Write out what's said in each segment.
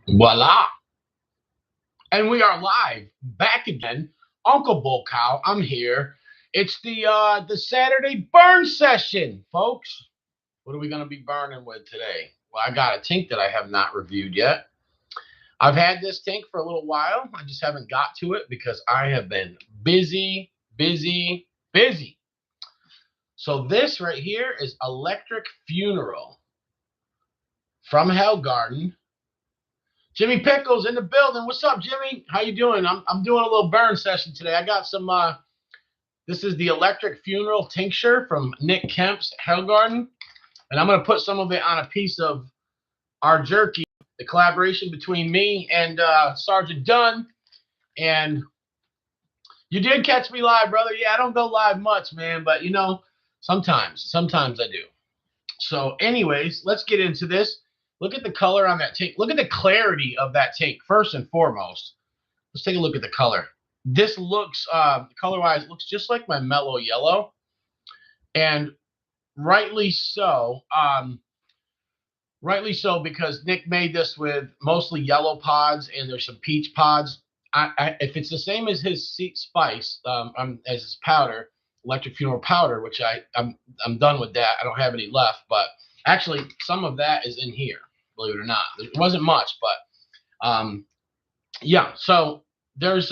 Voila. And we are live, back again. Uncle BullCow, I'm here. It's the Saturday burn session, folks. What are we gonna be burning with today? Well, I got a Tinc that I have not reviewed yet. I've had this Tinc for a little while. I just haven't got to it because I have been busy. So this right here is Electric Funeral from Hellgarden. Jimmy Pickles in the building. What's up, Jimmy? How you doing? I'm doing a little burn session today. I got some. This is the Electric Funeral Tincture from Kemps Hellgarden, and I'm gonna put some of it on a piece of our Jerky, the collaboration between me and Sgt Dunn. And you did catch me live, brother. Yeah, I don't go live much, man, but you know, sometimes I do. So, anyways, let's get into this. Look at the color on that Tinc. Look at the clarity of that Tinc, first and foremost. Let's take a look at the color. This looks, color-wise, looks just like my mellow yellow. And rightly so. Rightly so, because Nick made this with mostly yellow pods, and there's some peach pods. If it's the same as his spice, as his powder, Electric Funeral powder, which I'm done with that. I don't have any left, but actually some of that is in here, believe it or not. It wasn't much, but yeah. So there's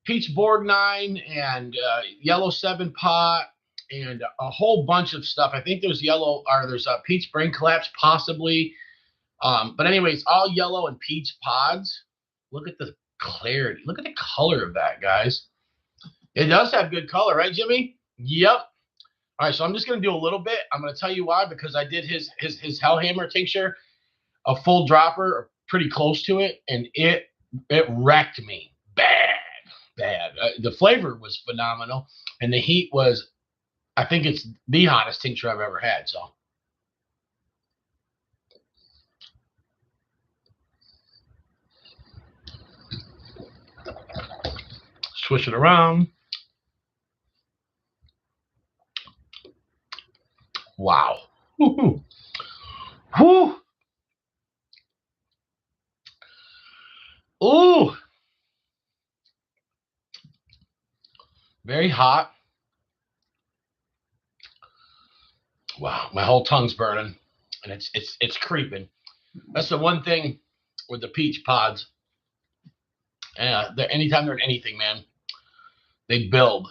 peach Borgnine and yellow 7-pot and a whole bunch of stuff. I think there's there's a peach brain collapse possibly. But anyways, all yellow and peach pods. Look at the clarity. Look at the color of that, guys. It does have good color, right, Jimmy? Yep. All right, so I'm just going to do a little bit. I'm going to tell you why, because I did his Hellhammer tincture, a full dropper, or pretty close to it, and it wrecked me. Bad. The flavor was phenomenal, and the heat was, I think it's the hottest tincture I've ever had, so. Swish it around. Wow. Woo-hoo. Whoo. Ooh. Very hot. Wow, my whole tongue's burning, and it's creeping. That's the one thing with the peach pods. Anytime they're in anything, man, they build.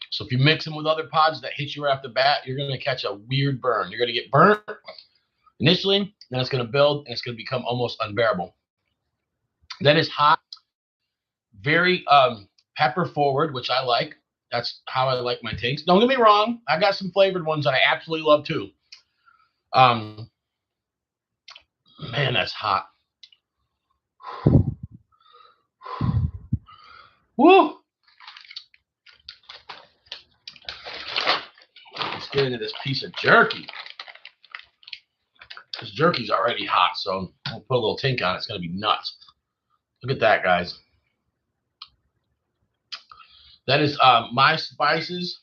So if you mix them with other pods that hit you right off the bat, you're going to catch a weird burn. You're going to get burnt initially, then it's going to build, and it's going to become almost unbearable. That is hot, very pepper forward, which I like. That's how I like my Tincs. Don't get me wrong. I got some flavored ones that I absolutely love too. Man, that's hot. Woo! Let's get into this piece of jerky. This jerky's already hot, so I'll put a little Tinc on it. It's going to be nuts. Look at that, guys. That is my spices.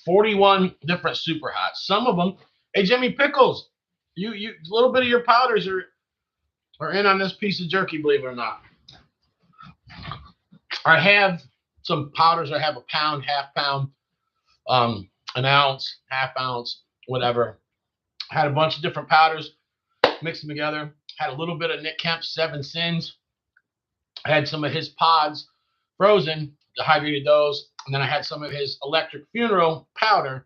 41 different super hots. Some of them, hey, Jimmy Pickles, you a little bit of your powders are in on this piece of jerky, believe it or not. I have some powders. I have a pound, half pound, an ounce, half ounce, whatever. I had a bunch of different powders, mixed them together. Had a little bit of Nick Kemp's 7 Sins. I had some of his pods frozen, dehydrated those, and then I had some of his Electric Funeral powder.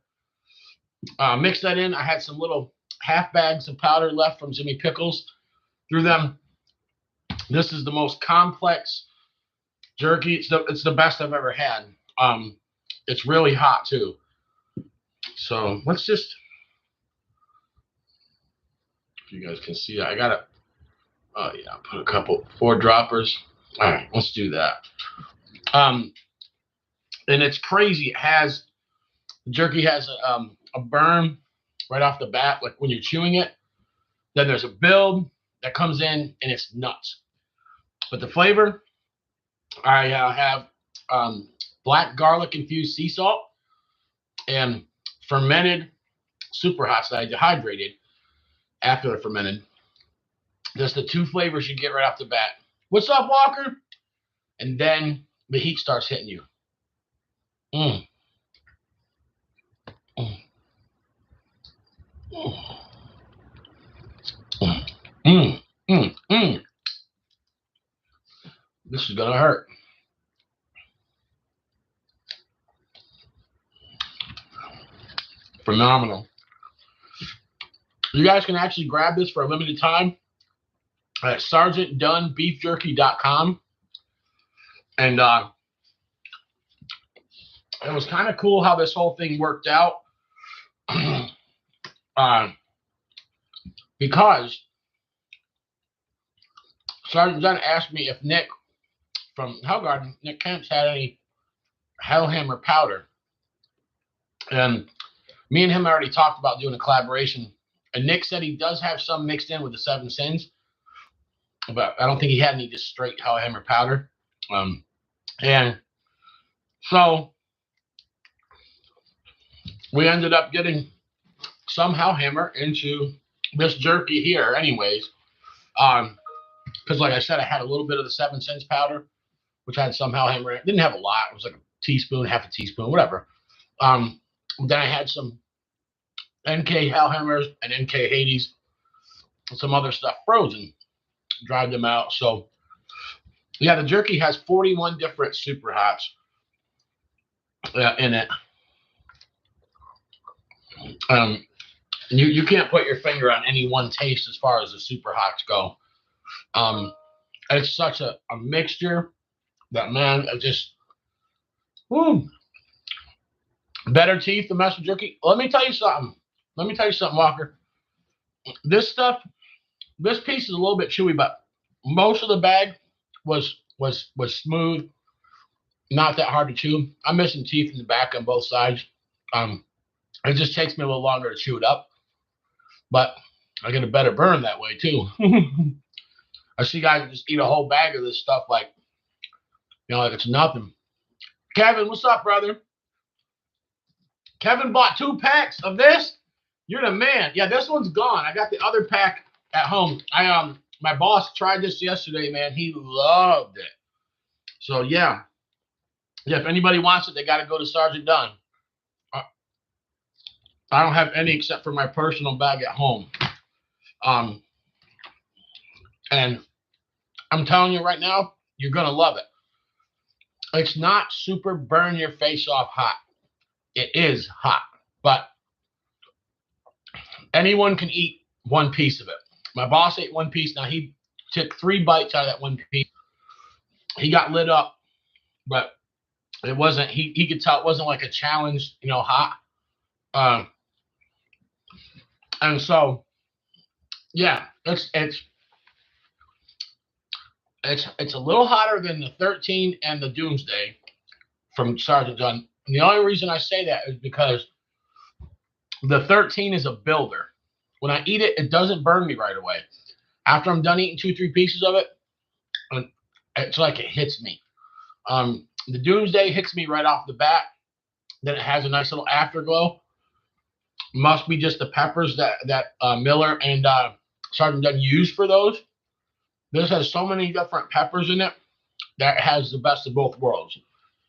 Mixed that in. I had some little half bags of powder left from Jimmy Pickles. Threw them. This is the most complex jerky. It's the best I've ever had. It's really hot too. So let's just, if you guys can see that, I got it. Oh yeah, put a 4 droppers. All right, let's do that. And it's crazy. Jerky has a burn right off the bat, like when you're chewing it. Then there's a build that comes in, and it's nuts. But the flavor, I have black garlic infused sea salt and fermented super hots that I dehydrated after they're fermented. That's the two flavors you get right off the bat. What's up, Walker? And then the heat starts hitting you. Mm. Mm. Mm. Mm. Mm. Mm. This is gonna hurt. Phenomenal. You guys can actually grab this for a limited time at SergeantDunnBeefJerky.com. And it was kind of cool how this whole thing worked out. Because Sergeant Dunn asked me if Nick from Hellgarden, Nick Kemps, had any Hellhammer powder. And me and him already talked about doing a collaboration. And Nick said he does have some mixed in with the Seven Sins, but I don't think he had any just straight Hellhammer powder. And so we ended up getting some Hellhammer into this jerky here anyways. Because like I said, I had a little bit of the Seven Sins powder, which had some Hellhammer in it. Didn't have a lot. It was like a teaspoon, half a teaspoon, whatever. Then I had some NK Hellhammers and NK Hades and some other stuff frozen. Dried them out. So yeah, the jerky has 41 different super hots in it. You can't put your finger on any one taste as far as the super hots go. It's such a mixture that, man, it just, woo. Better teeth, the mess with jerky. Let me tell you something. Walker. This stuff, this piece is a little bit chewy, but most of the bag was smooth, not that hard to chew. I'm missing teeth in the back on both sides. It just takes me a little longer to chew it up, but I get a better burn that way too. I see guys just eat a whole bag of this stuff like, like it's nothing. Kevin, what's up, brother? Kevin bought 2 packs of this. You're the man. Yeah, this one's gone. I got the other pack at home. My boss tried this yesterday, man. He loved it. So yeah, if anybody wants it, they got to go to Sgt Dunn. I don't have any except for my personal bag at home. And I'm telling you right now, you're gonna love it. It's not super burn your face off hot. It is hot, but anyone can eat 1 piece of it. My boss ate 1 piece. Now he took 3 bites out of that 1 piece. He got lit up, but it wasn't. He could tell it wasn't like a challenge, hot. And so, yeah, it's a little hotter than the 13 and the Doomsday from Sgt Dunn. And the only reason I say that is because the 13 is a builder. When I eat it, it doesn't burn me right away. After I'm done eating 2-3 pieces of it, it's like it hits me. The Doomsday hits me right off the bat. Then it has a nice little afterglow. Must be just the peppers that Miller and Sgt Dunn used for those. This has so many different peppers in it that it has the best of both worlds.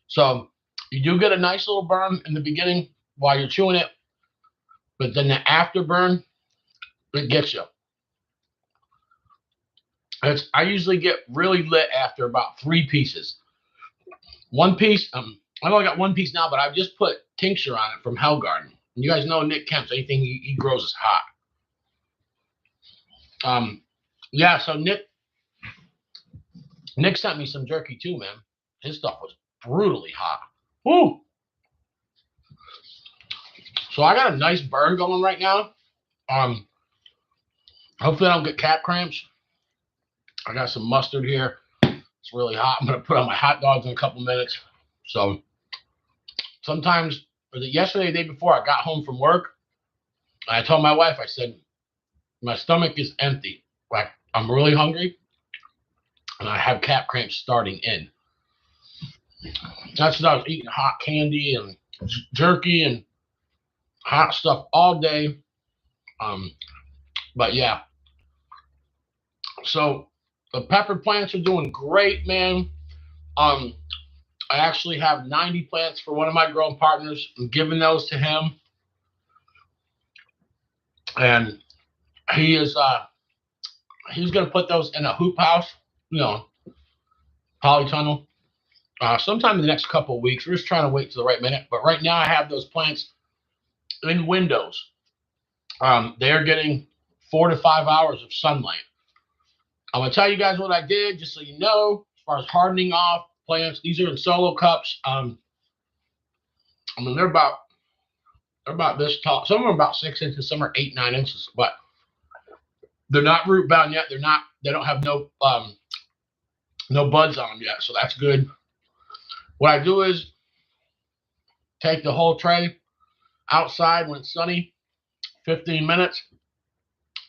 So you do get a nice little burn in the beginning while you're chewing it, but then the afterburn, it gets you. I usually get really lit after about 3 pieces. 1 piece, I only got 1 piece now, but I've just put tincture on it from Hellgarden. And you guys know Nick Kemps, anything he grows is hot. Yeah, so Nick sent me some jerky too, man. His stuff was brutally hot. Woo! So I got a nice burn going right now. Hopefully I don't get cat cramps. I got some mustard here. It's really hot. I'm going to put on my hot dogs in a couple minutes. So sometimes, was it yesterday, the day before, I got home from work. And I told my wife, I said, my stomach is empty. Like, I'm really hungry. And I have cat cramps starting in. That's because I was eating hot candy and jerky and hot stuff all day. But yeah. So the pepper plants are doing great, man. Um, I actually have 90 plants for one of my growing partners. I'm giving those to him, and he is he's gonna put those in a hoop house, you know, polytunnel. Sometime in the next couple of weeks. We're just trying to wait to the right minute. But right now, I have those plants in windows. They're getting 4 to 5 hours of sunlight. I'm gonna tell you guys what I did, just so you know, as far as hardening off plants. These are in solo cups. I mean, they're about this tall. Some are about 6 inches, some are 8, 9 inches, but they're not root bound yet. They're not. They don't have no buds on them yet, so that's good. What I do is take the whole tray outside when it's sunny, 15 minutes.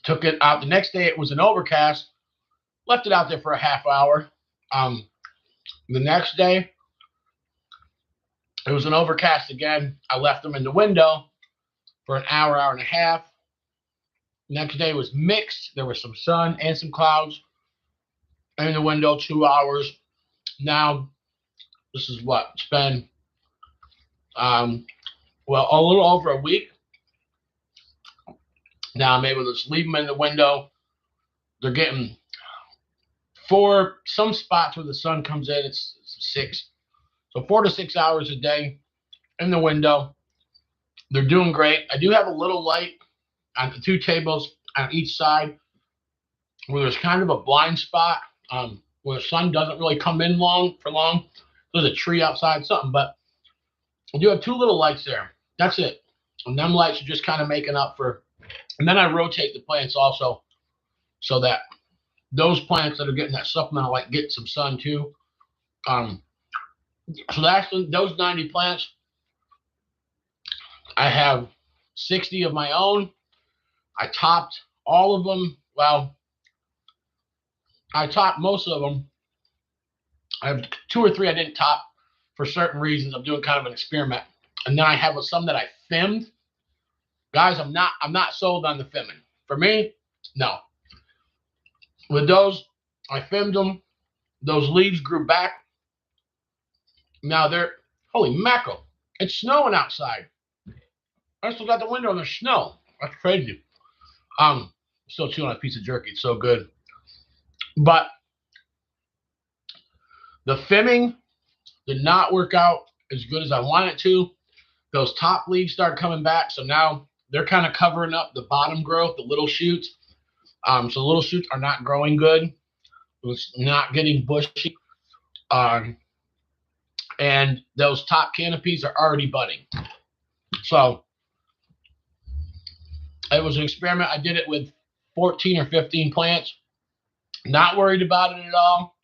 Took it out the next day. It was an overcast. Left it out there for a half hour. The next day, it was an overcast again. I left them in the window for an hour, hour and a half. Next day was mixed. There was some sun and some clouds in the window, 2 hours. Now, this is what? It's been, well, a little over a week. Now I'm able to just leave them in the window. They're getting, for some spots where the sun comes in, it's 6. So 4 to 6 hours a day in the window. They're doing great. I do have a little light on the 2 tables on each side where there's kind of a blind spot where the sun doesn't really come in for long. There's a tree outside, something, but I do have 2 little lights there. That's it. And them lights are just kind of making up for. And then I rotate the plants also so that those plants that are getting that supplemental light get some sun too. So that's those 90 plants. I have 60 of my own. I topped all of them. Well, I topped most of them. I have 2 or 3 I didn't top for certain reasons. I'm doing kind of an experiment. And then I have some that I filmed. Guys, I'm not sold on the filming. For me, no. With those, I filmed them. Those leaves grew back. Now they're, holy mackerel, it's snowing outside. I still got the window and there's snow. That's crazy. Still chewing on a piece of jerky. It's so good. But the filming did not work out as good as I wanted it to. Those top leaves started coming back, so now they're kind of covering up the bottom growth, the little shoots. So the little shoots are not growing good. It's not getting bushy. And those top canopies are already budding. So it was an experiment. I did it with 14 or 15 plants. Not worried about it at all.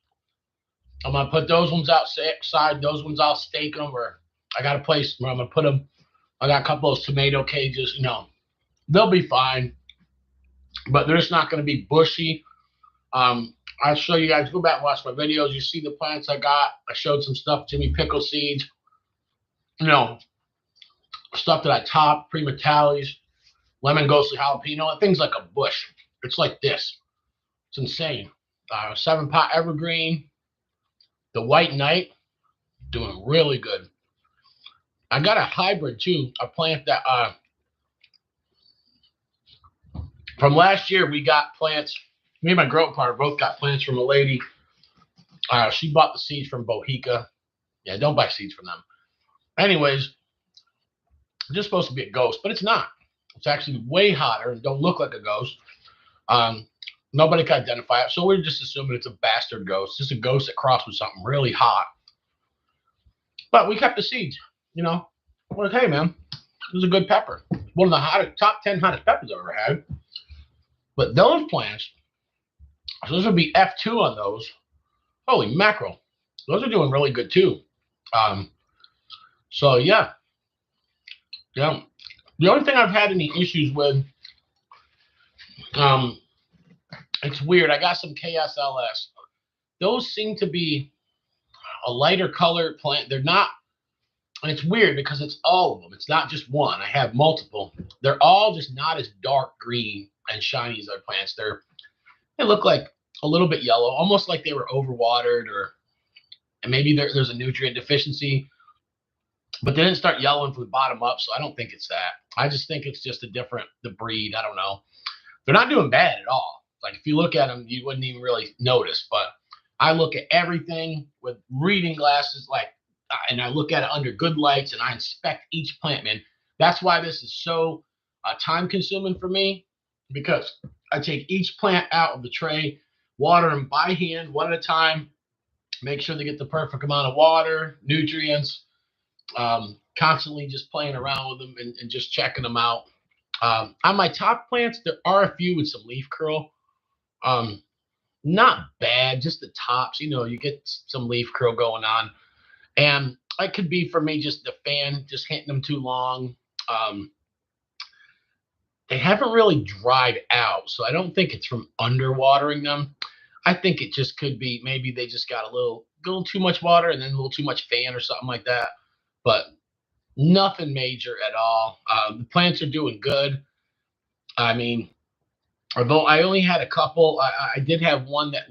I'm going to put those ones outside. Those ones I'll stake them, or I got a place where I'm going to put them. I got a couple of tomato cages. You know, they'll be fine. But they're just not going to be bushy. I'll show you guys. Go back and watch my videos. You see the plants I got. I showed some stuff, Jimmy pickle seeds. You know, stuff that I topped, Primatalis, lemon ghostly jalapeno, things like a bush. It's like this. It's insane. 7-pot evergreen. The white knight, doing really good. I got a hybrid too. A plant that from last year we got plants. Me and my growing partner both got plants from a lady. She bought the seeds from Bohica. Yeah, don't buy seeds from them. Anyways, it's just supposed to be a ghost, but it's not. It's actually way hotter and don't look like a ghost. Nobody can identify it, so we're just assuming it's a bastard ghost, just a ghost that crossed with something really hot. But we kept the seeds, you know. Well, hey, man, it was a good pepper. One of the top 10 hottest peppers I've ever had. But those plants, so those would be F2 on those. Holy mackerel. Those are doing really good, too. So, yeah. Yeah. The only thing I've had any issues with, it's weird. I got some KSLS. Those seem to be a lighter colored plant. They're not, and it's weird because it's all of them. It's not just one. I have multiple. They're all just not as dark green and shiny as other plants. They look like a little bit yellow, almost like they were overwatered, or and maybe there's a nutrient deficiency, but they didn't start yellowing from the bottom up. So I don't think it's that. I just think it's just the breed. I don't know. They're not doing bad at all. Like if you look at them, you wouldn't even really notice. But I look at everything with reading glasses, like, and I look at it under good lights, and I inspect each plant, man. That's why this is so time consuming for me, because I take each plant out of the tray, water them by hand, one at a time, make sure they get the perfect amount of water, nutrients, constantly just playing around with them and just checking them out. On my top plants, there are a few with some leaf curl. Um, Not bad, just the tops. You get some leaf curl going on, and it could be for me just the fan just hitting them too long. Um, they haven't really dried out, so I don't think it's from underwatering them. I think it just could be maybe they just got a little too much water and then a little too much fan or something like that. But nothing major at all. The plants are doing good. I mean, although I only had a couple, I did have one that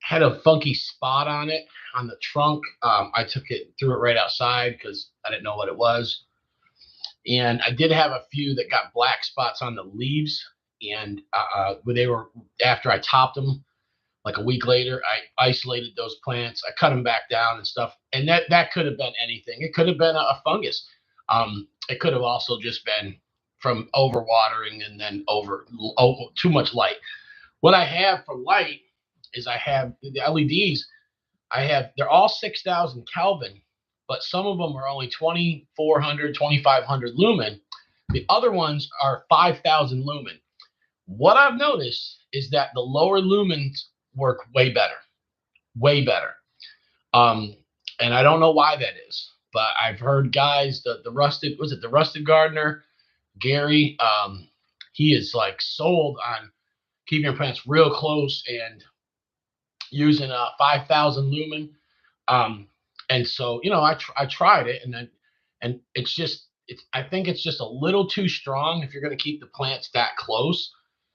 had a funky spot on it on the trunk. I took it, threw it right outside because I didn't know what it was. And I did have a few that got black spots on the leaves, and when they were after I topped them, like a week later, I isolated those plants. I cut them back down and stuff, and that could have been anything. It could have been a fungus. It could have also just been from overwatering and then over too much light. What I have for light is I have the LEDs. They're all 6,000 Kelvin, but some of them are only 2,400, 2,500 lumen. The other ones are 5,000 lumen. What I've noticed is that the lower lumens work way better, way better. Um, and I don't know why that is, but I've heard guys, the rusted gardener, Gary, he is like sold on keeping your plants real close and using 5,000 lumen. And so, I tried it, and I think it's just a little too strong if you're going to keep the plants that close.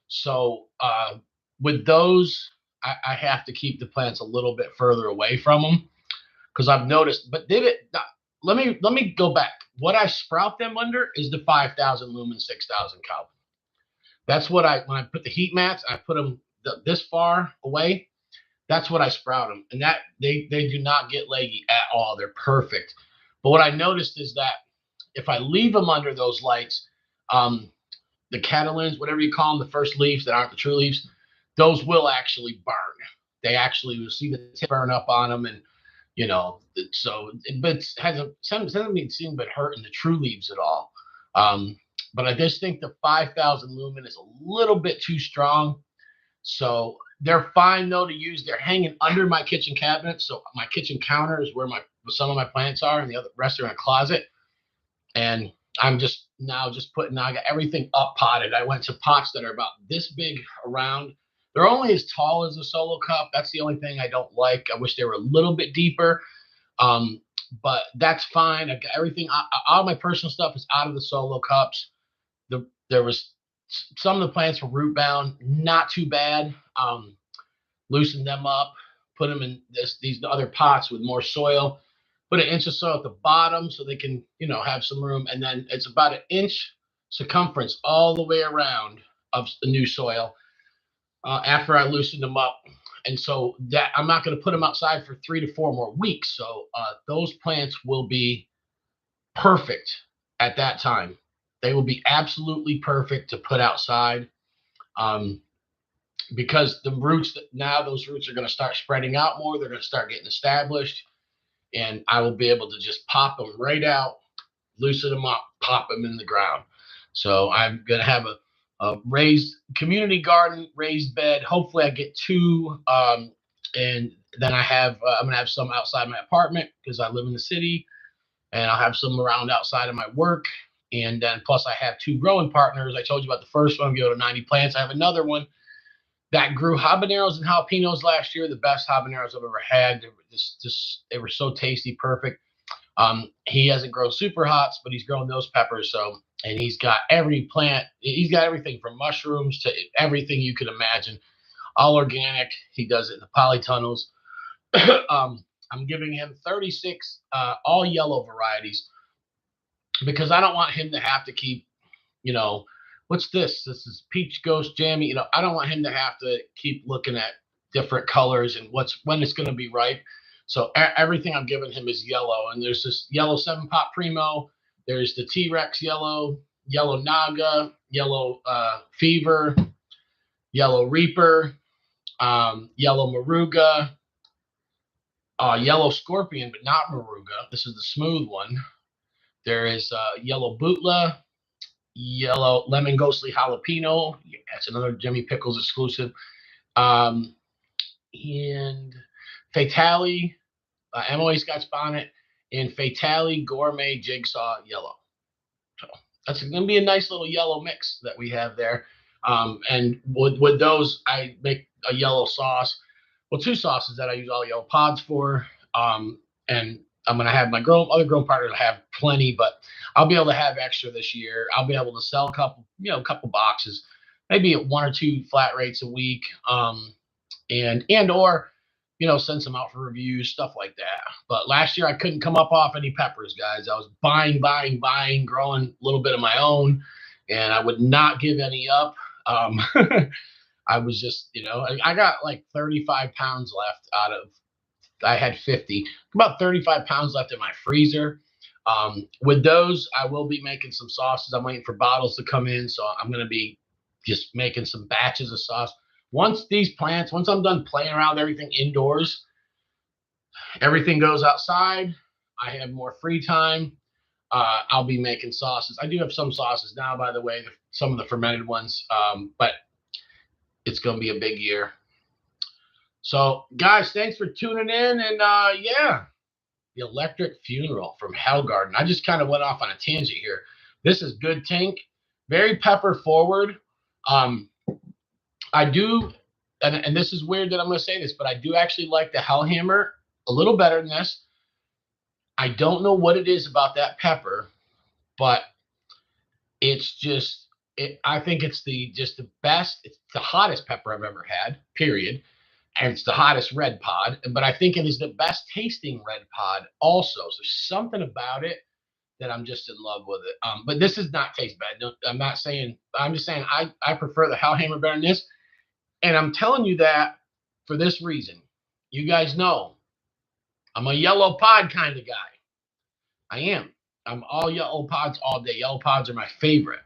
So with those, I have to keep the plants a little bit further away from them because I've noticed. But let me go back. What I sprout them under is the 5,000 lumen, 6,000 Kelvin. That's what when I put the heat mats, I put them this far away. That's what I sprout them, and that they do not get leggy at all. They're perfect. But what I noticed is that if I leave them under those lights, the catalins, whatever you call them, the first leaves that aren't the true leaves, those will actually burn. They actually will see the tip burn up on them, and so but it hasn't seemed but hurting the true leaves at all. But I just think the 5,000 lumen is a little bit too strong. So they're fine though to use. They're hanging under my kitchen cabinet. So my kitchen counter is where some of my plants are, and the other rest are in a closet. And I'm just putting. I got everything up potted. I went to pots that are about this big around. They're only as tall as a solo cup. That's the only thing I don't like. I wish they were a little bit deeper. But that's fine. I got everything. All my personal stuff is out of the solo cups. There was some of the plants were root bound, not too bad. Loosen them up, put them in these other pots with more soil. Put an inch of soil at the bottom so they can, have some room. And then it's about an inch circumference all the way around of the new soil after I loosen them up. And so that I'm not going to put them outside for 3 to 4 more weeks. So those plants will be perfect at that time. They will be absolutely perfect to put outside. Because those roots are going to start spreading out more. They're going to start getting established, and I will be able to just pop them right out, loosen them up, pop them in the ground. So I'm going to have a raised community garden, raised bed. Hopefully I get 2, and then I'm going to have some outside my apartment because I live in the city, and I'll have some around outside of my work. And then plus I have 2 growing partners. I told you about the first one, go to 90 plants. I have another one that grew habaneros and jalapenos last year. The best habaneros I've ever had. They were so tasty, perfect. He hasn't grown super hots, but he's grown those peppers. And he's got every plant. He's got everything from mushrooms to everything you could imagine. all organic. He does it in the polytunnels. I'm giving him 36 all yellow varieties because I don't want him to have to keep, you know, what's this? This is peach ghost jammy. You know, I don't want him to have to keep looking at different colors and when it's going to be ripe. So everything I'm giving him is yellow. And there's this yellow 7-pot primo. There's the T-Rex yellow, yellow Naga, yellow Fever, yellow Reaper, yellow Maruga, yellow Scorpion, but not Maruga. This is the smooth one. There is yellow Bootla, yellow Lemon Ghostly Jalapeno. That's another Jimmy Pickles exclusive. And Fatale, MOA Scotch Bonnet, and Fatale Gourmet Jigsaw Yellow. So that's going to be a nice little yellow mix that we have there. And with those, I make a yellow sauce. Well, 2 sauces that I use all yellow pods for. And I'm going to have my other grown partner to have plenty, but I'll be able to have extra this year. I'll be able to sell a couple boxes, maybe at 1 or 2 flat rates a week. And or, send some out for reviews, stuff like that. But last year I couldn't come up off any peppers, guys. I was buying, growing a little bit of my own, and I would not give any up. I was just, I got like 35 pounds left I had 50, about 35 pounds left in my freezer. With those, I will be making some sauces. I'm waiting for bottles to come in, so I'm going to be just making some batches of sauce. Once I'm done playing around with everything indoors, everything goes outside. I have more free time. I'll be making sauces. I do have some sauces now, by the way, some of the fermented ones, but it's going to be a big year. So, guys, thanks for tuning in. And, yeah, the Electric Funeral from Hellgarden. I just kind of went off on a tangent here. This is good Tinc, very pepper forward. I do, and this is weird that I'm going to say this, but I do actually like the Hellhammer a little better than this. I don't know what it is about that pepper, but it's just, I think it's just the best. It's the hottest pepper I've ever had, period. And it's the hottest red pod, but I think it is the best tasting red pod also. So there's something about it that I'm just in love with it. But this does not taste bad. No, I'm just saying I prefer the Hellhammer better than this. And I'm telling you that for this reason. You guys know I'm a yellow pod kind of guy. I am. I'm all yellow pods all day. Yellow pods are my favorite.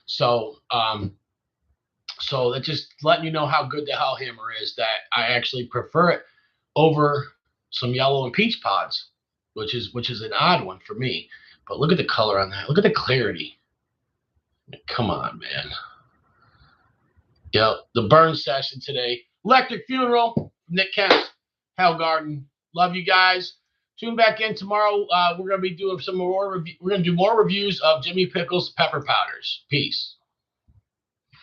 So that's just letting you know how good the Hellhammer is, that I actually prefer it over some yellow and peach pods, which is an odd one for me. But look at the color on that. Look at the clarity. Come on, man. Yep, the burn session today. Electric Funeral, Nick Kemps, Hellgarden. Love you guys. Tune back in tomorrow. We're going to be doing some more. We're going to do more reviews of Jimmy Pickles pepper powders. Peace.